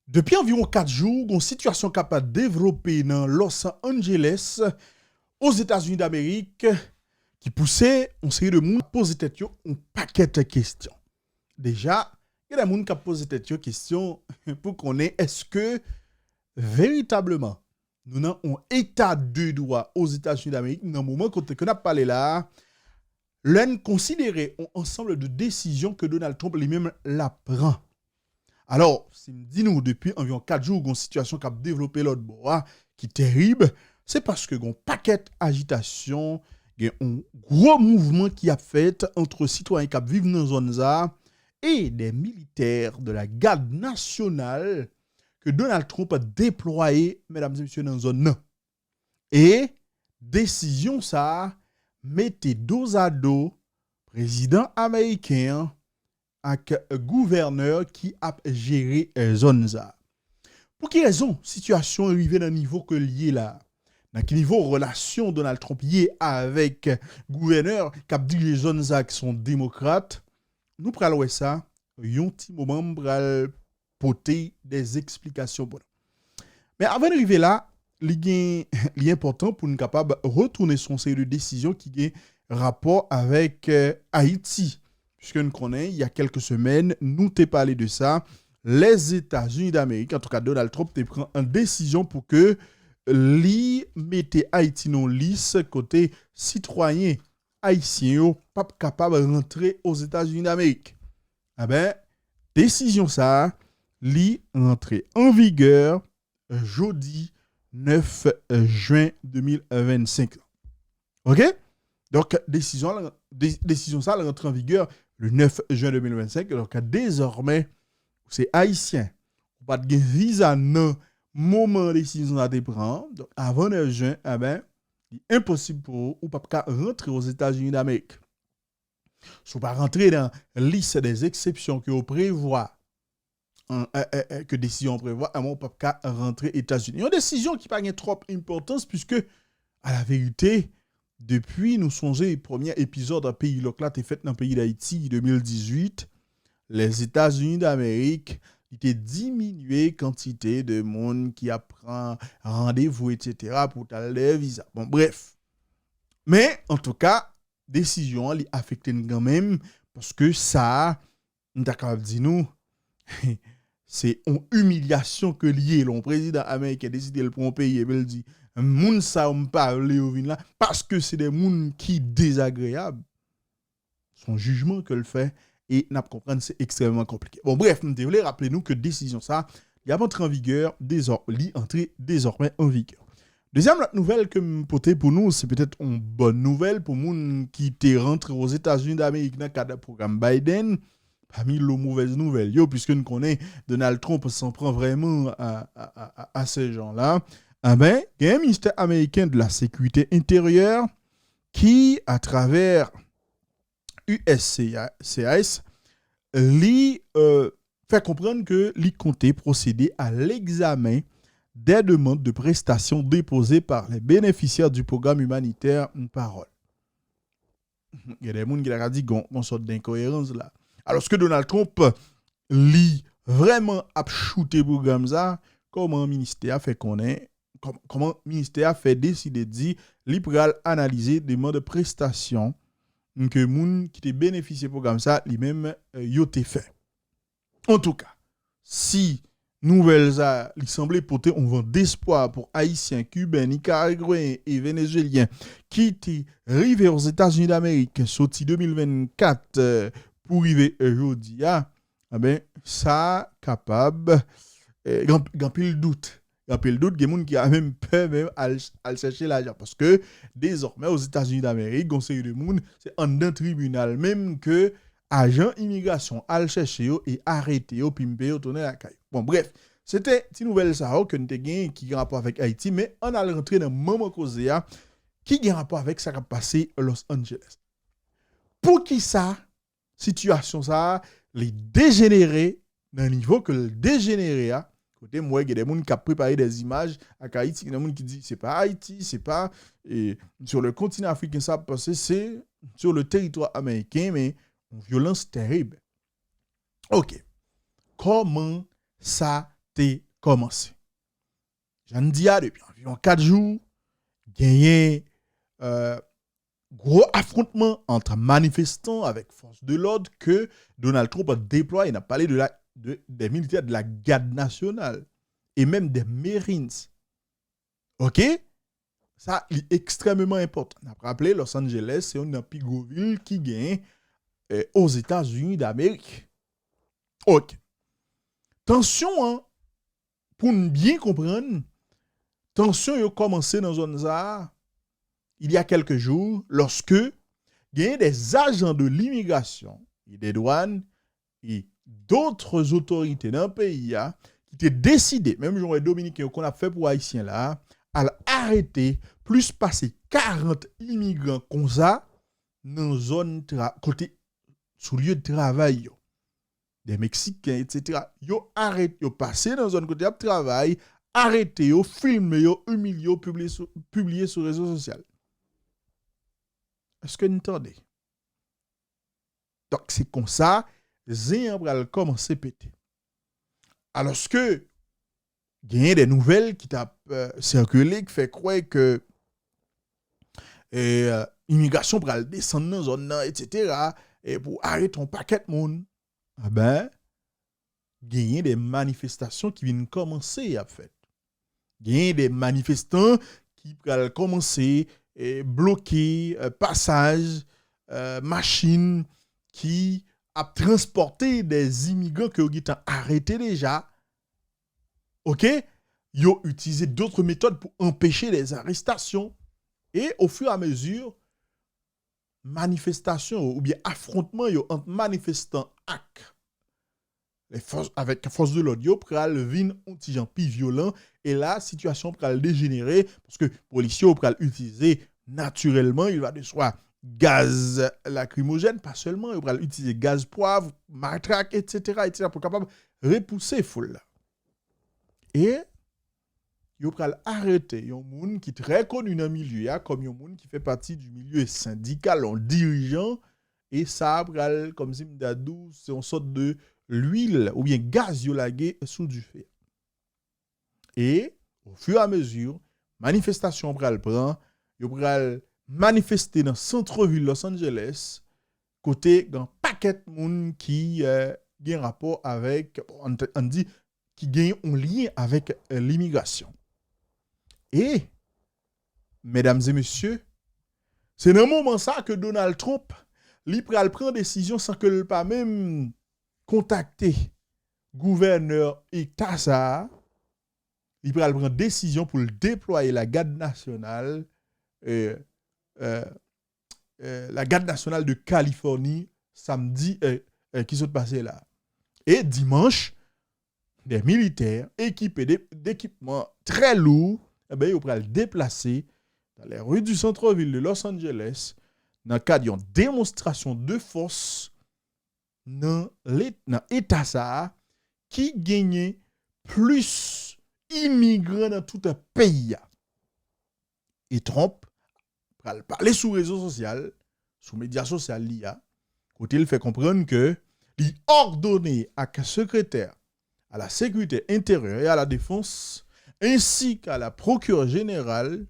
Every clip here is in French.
Depuis environ 4 jours, une situation capable de développer dans Los Angeles, aux États-Unis d'Amérique, qui poussait une série de monde à poser tête un paquet de questions. Déjà, il y a des gens qui posent tête question pour qu'on ait est-ce que véritablement nous avons un état de droit aux États-Unis d'Amérique dans le moment qu'on a parlé là, l'on considérait un ensemble de décisions que Donald Trump lui-même la prend. Alors, si nous disons depuis environ 4 jours une situation qui a développé l'autre bois, qui est terrible, c'est parce que un paquet d'agitation, un gros mouvement qui a fait entre citoyens qui vivent dans zone là et des militaires de la garde nationale que Donald Trump a déployé, mesdames et messieurs, dans zone. Et décision ça, mettez dos à dos président américain avec gouverneur qui a géré zone ça. Pour quelle raison situation arrivée dans le niveau que lié là? Dans quel niveau relation Donald Trump lié avec gouverneur qui a dirigé zone ça qui sont démocrates? Nous prenons ça, un petit moment pour porter des explications pour nous. Mais avant d'arriver là, il est important pour nous capable retourner son série de décisions qui a rapport avec Haïti. Puisque nous connaissons, il y a quelques semaines, nous t'ai parlé de ça. Les États-Unis d'Amérique, en tout cas Donald Trump, t'ai pris une décision pour que li mette Haïti non lisse côté citoyen haïtien pas capable de rentrer aux États-Unis d'Amérique. Ah ben, décision ça, li rentré en vigueur jeudi 9 juin 2025. OK? Donc, décision ça, elle rentre en vigueur le 9 juin 2025. Donc, désormais, c'est haïtien. Pas de visa non moment décision à prendre. Donc, avant 9 juin, eh ben, il est impossible pour vous ou pas rentrer aux États-Unis d'Amérique. Si vous pas rentrer dans la liste des exceptions que vous prévoit que décision prévoit, on ne peut pas rentrer aux États-Unis. Une décision qui n'a pas trop d'importance puisque, à la vérité, depuis nous songeons le premier épisode d'un pays local qui fait dans le pays d'Haïti 2018, les États-Unis d'Amérique ont diminué la quantité de monde qui apprend rendez-vous, etc. pour les visas. Bon, bref. Mais, en tout cas, décision a affecté quand même parce que ça, d'accord, dis-nous, c'est une humiliation que lié le président américain décidé de prendre un pays et il dit moun ça on parle là parce que c'est des moun qui désagréables. Son jugement que le fait et n'a pas comprendre c'est extrêmement compliqué. Bon bref, nous devons rappeler nous que décision ça, il a entré en vigueur désormais en vigueur. Deuxième nouvelle que me porter pour nous, c'est peut-être une bonne nouvelle pour moun qui était rentré aux États-Unis d'Amérique dans le cadre du programme Biden. Parmi les mauvaises nouvelles, puisque nous connaissons Donald Trump s'en prend vraiment à ces gens-là. Ah ben, il y a un ministère américain de la sécurité intérieure qui, à travers USCIS, fait comprendre que lui comptait procéder à l'examen des demandes de prestations déposées par les bénéficiaires du programme humanitaire Une Parole. Il y a des gens qui ont dit qu'on sorte d'incohérence là. Alors que Donald Trump lit vraiment a shooté le programme ça, comment le ministère fait connaître, comment le ministère fait décider de dire li pral analyser des demandes de prestations que moun qui te bénéficié programme ça lui-même yo te fait. En tout cas, si nouvelles ça il semblait porter un vent d'espoir pour haïtiens, cubains, nicaraguayens et vénézuéliens qui étaient arrivés aux États-Unis d'Amérique sorti 2024 pour arriver aujourd'hui, ben ça capable grand pile doute. Grand pile doute, il y a des gens qui a même peur même à chercher l'argent parce que désormais aux États-Unis d'Amérique, on sait de monde, c'est en un tribunal même que agent immigration al chercher et arrêter yo puis me tourner la caille. Bon bref, c'était une nouvelle ça que nous avons qui a rapport avec Haïti mais on a rentré dans moment causé qui a rapport avec ça qui a passé à Los Angeles. Pour qui ça situation ça les dégénérer dans le niveau que le dégénéré a côté moi il y a des gens qui ont préparé des images à Haïti, il y a des gens qui disent c'est pas Haïti, c'est pas sur le continent africain ça parce que c'est sur le territoire américain mais une violence terrible. OK. Comment ça t'est commencé. J'en dis depuis environ 4 jours, gagné gros affrontement entre manifestants avec force de l'ordre que Donald Trump a déployé. Il a parlé des militaires de la garde nationale et même des Marines. OK? Ça est extrêmement important. On a rappelé Los Angeles, c'est une plus grosse ville qui gagne aux États-Unis d'Amérique. OK. Tension, hein, pour bien comprendre, tension a commencé dans zone ça il y a quelques jours lorsque il y a des agents de l'immigration et des douanes et d'autres autorités dans le pays qui étaient décidés, même Jean Dominicain qu'on a fait pour Haïtiens là, à arrêter plus passer 40 immigrants comme ça dans zone côté sous lieu de travail des Mexicains etc. Yo arrêté yo passer dans zone côté de travail, arrêté yo filmer yo humilier yo publier sur les réseaux sociaux. Est-ce que vous entendez? Donc, c'est comme ça, Zéan pral commencer à péter. Alors que, il y a des nouvelles qui t'a circulé, qui fait croire que l'immigration pral descendre dans zone, etc., et pour arrêter un paquet de monde. Ah ben, il y a des manifestations qui viennent commencer à faire. Il y a des manifestants qui pral commencer bloquer passage machine qui a transporté des immigrants que ont arrêté déjà. OK? Ils ont utilisé d'autres méthodes pour empêcher les arrestations et au fur et à mesure manifestation ou bien affrontement entre manifestants avec force de l'ordre, yo pral vin un petit gens plus violent et la situation pral dégénérer parce que policiers pral utiliser naturellement, il va de soi gaz lacrymogène, pas seulement, il pral utiliser gaz poivre, matraque, etc. pour capable repousser foule. Et il pral arrêter un monde qui est très connu dans le milieu, comme un monde qui fait partie du milieu syndical, en dirigeant, et ça pral comme si m'dadou, c'est une sorte de l'huile ou bien gaz yolagé sous du feu. Et au fur et à mesure, manifestation pral prend, yo pral manifester dans centre-ville Los Angeles côté d'un paquet de monde qui a un rapport avec on dit qui gagne un lien avec l'immigration. Et mesdames et messieurs, c'est dans un moment ça que Donald Trump li pral prend décision sans que le pas même contacter gouverneur État ça, il pral prendre décision pour déployer la garde nationale la garde nationale de Californie samedi qui s'est passé là. Et dimanche, des militaires équipés d'équipements très lourds, ils pral déplacer dans les rues du centre-ville de Los Angeles dans le cadre d'une démonstration de force dans l'État ça qui gagnait plus immigrants dans tout un pays. Et Trump pral parler sur les réseaux sociaux, sur les médias sociaux l'IA, côté il fait comprendre que il ordonné à un secrétaire à la sécurité intérieure et à la défense ainsi qu'à la procureure générale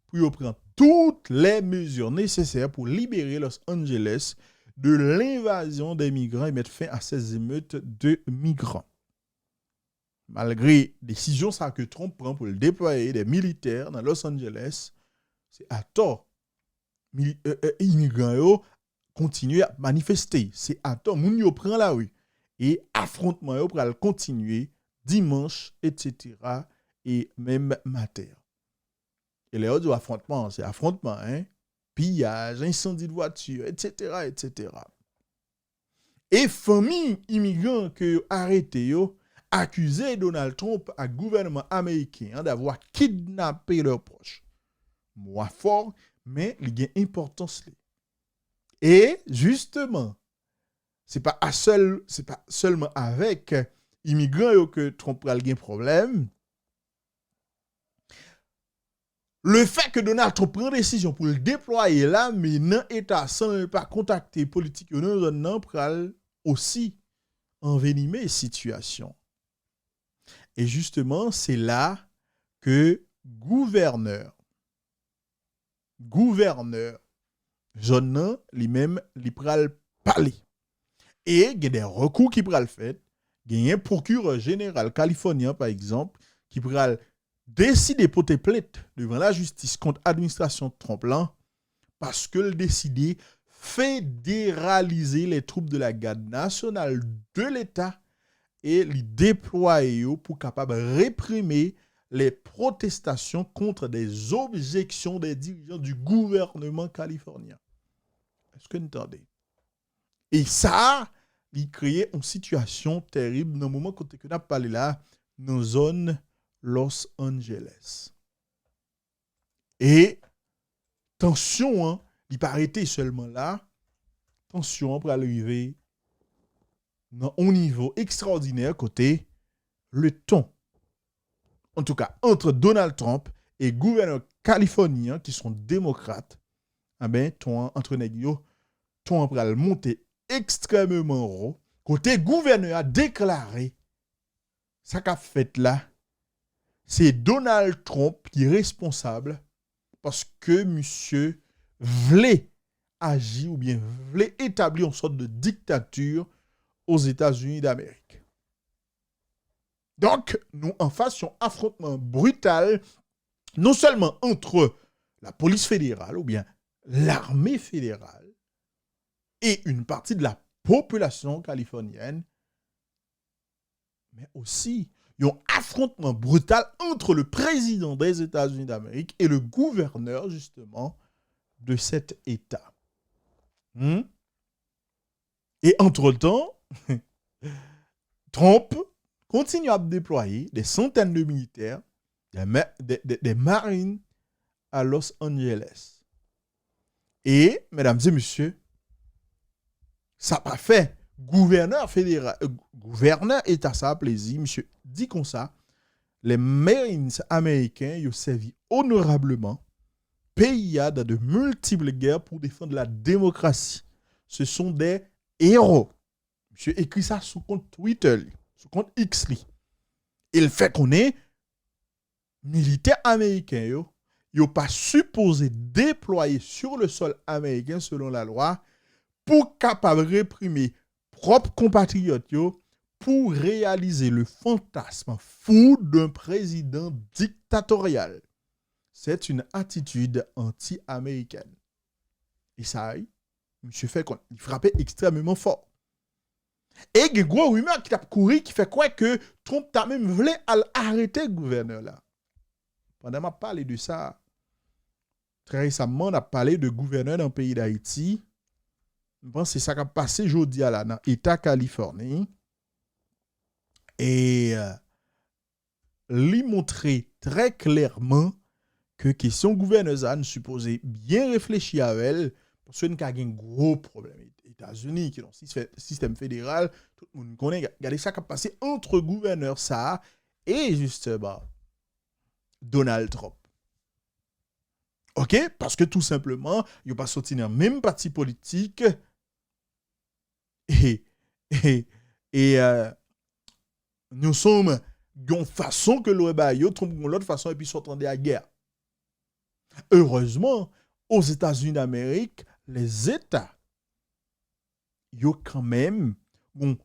pour prendre toutes les mesures nécessaires pour libérer Los Angeles de l'invasion des migrants et mettre fin à ces émeutes de migrants. Malgré décision ça que Trump prend pour le déployer des militaires dans Los Angeles, c'est à tort. Immigrants continuent à manifester. C'est à tort. Moun yo prend la rue. Et affrontement yo pral continuer dimanche, etc. Et même matin. Et les autres affrontements, c'est affrontement, hein? Pillage, incendie de voiture, etc., etc. Et famille immigrants que arrêté yo, accusé Donald Trump à gouvernement américain d'avoir kidnappé leurs proches. Moi fort, mais il y a une importance. Et justement, c'est pas seulement avec immigrants que Trump a un problème. Le fait que Donald Trump prend décision pour le déployer là, mais dans l'État sans ne pas contacter politique, non pral aussi envenimer la situation. Et justement, c'est là que gouverneur, zone nan, lui-même, li pral parler. Et il y a des recours qui pral fait. Il y a un procureur général californien, par exemple, qui pral décider pour te plainte devant la justice contre l'administration Trump là, parce que le décidé fédéraliser les troupes de la garde nationale de l'État et les déployer pour capable réprimer les protestations contre des objections des dirigeants du gouvernement californien. Est-ce que vous entendez? Et ça, il crée une situation terrible dans le moment où on a parlé là, dans la zone Los Angeles. Et tension, hein, il n'est pas arrêté seulement là. Tension pour arriver dans un niveau extraordinaire côté le ton. En tout cas, entre Donald Trump et le gouverneur californien qui sont démocrates, eh ben, ton entre négio, ton pour monter extrêmement haut. Côté gouverneur a déclaré ça qu'a fait là, c'est Donald Trump qui est responsable parce que monsieur voulait agir ou bien voulait établir une sorte de dictature aux États-Unis d'Amérique. Donc, nous en fassions affrontement brutal, non seulement entre la police fédérale ou bien l'armée fédérale et une partie de la population californienne, mais aussi un affrontement brutal entre le président des États-Unis d'Amérique et le gouverneur, justement, de cet État. Et entre-temps, Trump continue à déployer des centaines de militaires, des marines à Los Angeles. Et, mesdames et messieurs, ça n'a pas fait gouverneur fédéral, gouverneur État, ça a plaisir, monsieur, dit comme ça, les Marines américains ont servi honorablement pays dans de multiples guerres pour défendre la démocratie. Ce sont des héros. Monsieur écrit ça sur compte Twitter, sur compte X. Il fait qu'on est militaires américains, n'ont pas supposé déployer sur le sol américain selon la loi pour capable réprimer propres compatriotes pour réaliser le fantasme fou d'un président dictatorial. C'est une attitude anti-américaine. Et ça, monsieur fait qu'on il frappait extrêmement fort. Et il y a une grosse rumeur qui a couru qui fait quoi que Trump a même voulu arrêter le gouverneur là. Pendant que je parle de ça, très récemment, on a parlé de gouverneur dans le pays d'Haïti. Je pense que c'est ça qui a passé aujourd'hui là, dans l'État Californie. Et lui montrer très clairement que question gouverneur a supposé bien réfléchir à elle parce qu'il y a un gros problème. Les États-Unis qui ont un système fédéral, tout le monde connaît. Regardez ça qui a passé entre gouverneur ça et justement Donald Trump. OK? Parce que tout simplement, il n'y a pas sorti dans le même parti politique et nous sommes d'une façon que l'autre Trump de l'autre façon et puis s'entendait à la guerre. Heureusement, aux États-Unis d'Amérique, les États, ils ont quand même une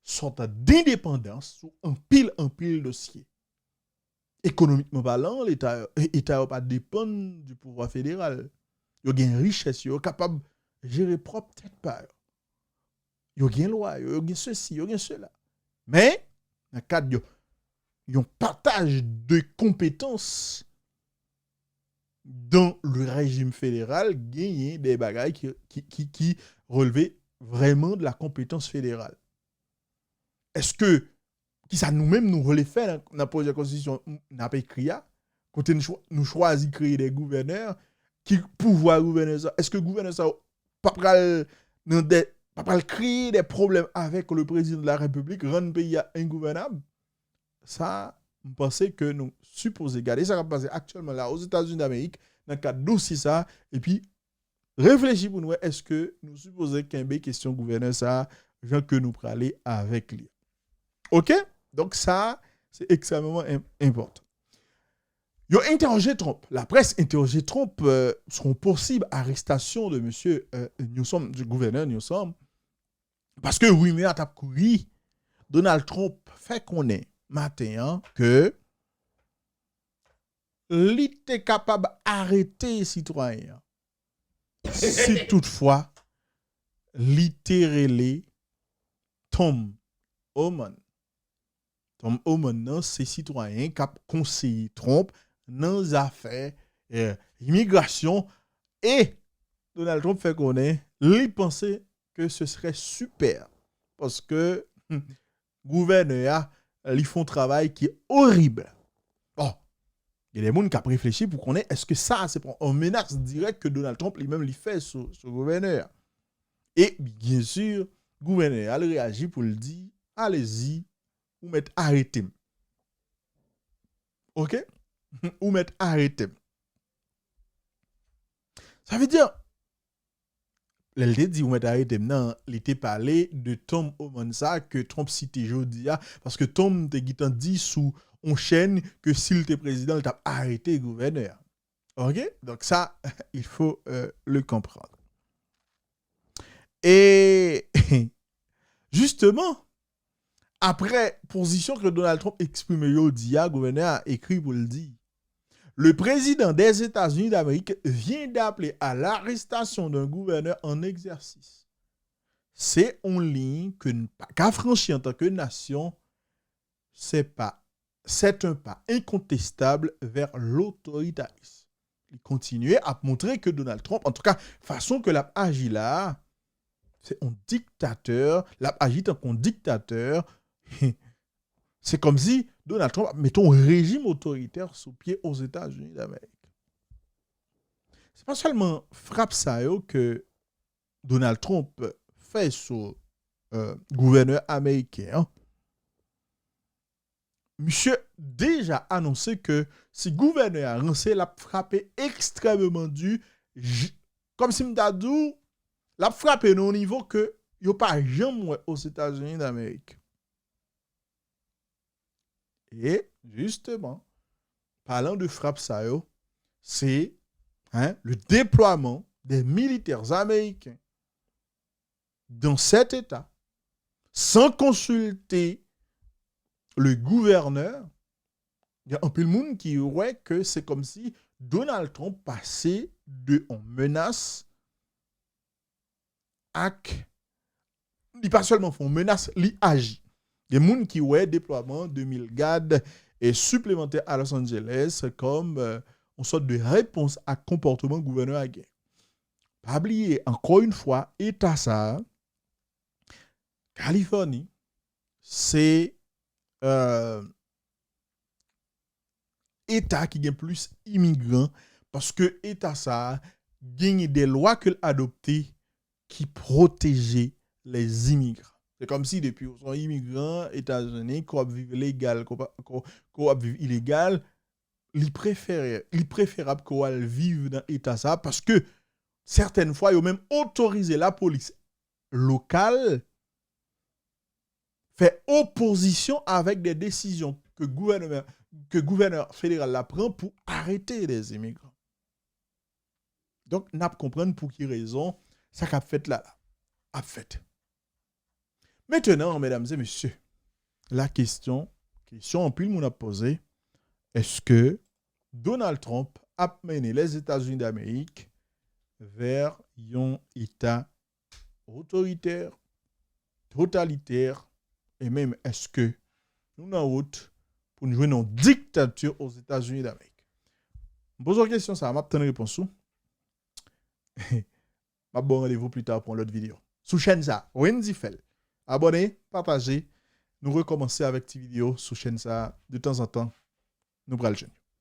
sorte d'indépendance sur un pile dossier. Économiquement parlant, l'État n'a pas dépend du pouvoir fédéral. Ils ont une richesse, ils sont capables de gérer propre tête par eux. Ils ont une loi, ils ont ceci, ils ont cela. Mais, dans le cadre de partage de compétences dans le régime fédéral, gagner des bagailles qui relevaient vraiment de la compétence fédérale. Est-ce que qui ça nous-mêmes nous relève faire dans la projet de constitution n'a pas écrit quand nous choisissons de créer des gouverneurs qui pouvoir gouverner ça? Est-ce que le gouverneur ça pas créer des problèmes avec le président de la République, rendre le pays ingouvernable? Ça, je pense que nous supposons garder ça va passer actuellement là aux États-Unis d'Amérique dans le cadre d'aussi ça et puis réfléchir pour nous est-ce que nous supposons qu'il y a une question gouverneur ça gens que nous aller avec lui. OK? Donc ça C'est extrêmement important. Ils ont interrogé Trump. La presse interrogé Trump son possible arrestation de M. Newsom, du gouverneur Newsom. Parce que oui, mais à ta couru, Donald Trump fait qu'on est matin que il était capable d'arrêter les citoyens. Si toutefois, littéralement, Tom Homan. Tom Homan, c'est citoyen qui a conseillé Trump dans les affaires immigration. Et Donald Trump fait qu'on est, il pensait que ce serait super. Parce que le gouverneur, ils font un travail qui est horrible. Bon, il y a des gens qui ont réfléchi pour qu'on ait, est-ce que ça, c'est une menace directe que Donald Trump lui-même lui fait sur le gouverneur? Et bien sûr, le gouverneur a réagi pour le dire, allez-y, ou mettre arrêté. OK? Ou mettre arrêté. Ça veut dire, l'LD dit ou mettre arrêté. Non, il était parlé de Tom Omansa que Trump cite aujourd'hui, parce que Tom te dit sous on chaîne que s'il était président, il t'a arrêté le gouverneur. OK? Donc ça, il faut le comprendre. Et justement, après position que Donald Trump exprime aujourd'hui, le gouverneur a écrit pour le dire. Le président des États-Unis d'Amérique vient d'appeler à l'arrestation d'un gouverneur en exercice. C'est en ligne qu'à franchir en tant que nation, c'est un pas incontestable vers l'autoritarisme. Il continue à montrer que Donald Trump, en tout cas, façon que l'a agi là, c'est un dictateur, l'a agi tant qu'un dictateur. C'est comme si Donald Trump mettons un régime autoritaire sous pied aux États-Unis d'Amérique. C'est pas seulement frappe ça que Donald Trump fait sur gouverneur américain. Monsieur déjà annoncé que si gouverneur a lancé l'a frappé extrêmement dur, comme si m'dadou l'a frappé au niveau que yo pas jamais aux États-Unis d'Amérique. Et justement, parlant de frappe ça, c'est le déploiement des militaires américains dans cet État sans consulter le gouverneur. Il y a un peu de monde qui aurait que c'est comme si Donald Trump passait de en menace à il pas seulement font menace, il agit. Des gens qui ont déploiement de 1000 gardes et supplémentaires à Los Angeles comme une sorte de réponse à comportement gouverneur à guerre. Pas oublier, encore une fois, État ça, Californie, c'est État qui a plus immigrants parce que État ça gagne des lois qu'il a adoptées qui protégeaient les immigrants. C'est comme si depuis qu'ils sont immigrants, États-Unis, qu'on vivent légal, qu'on vivent illégal, il préférable qu'on vive dans l'État ça parce que certaines fois, ils ont même autorisé la police locale fait opposition avec des décisions que le gouverneur fédéral la prend pour arrêter les immigrants. Donc, n'a pas comprendre pour qui raison ça qu'a fait là a fait. Maintenant, mesdames et messieurs, la question en pile moun a posé, est-ce que Donald Trump a mené les États-Unis d'Amérique vers un État autoritaire, totalitaire, et même est-ce que nous sommes en route pour nous jouer une dictature aux États-Unis d'Amérique? Je pose une question, ça m'a une réponse. Je bon rendez-vous plus tard pour l'autre vidéo. Sous chaîne ça, Wendy Fell. Abonnez, partagez. Nous recommencer avec cette vidéo sous chaîne ça de temps en temps. Nous prenons le jeune.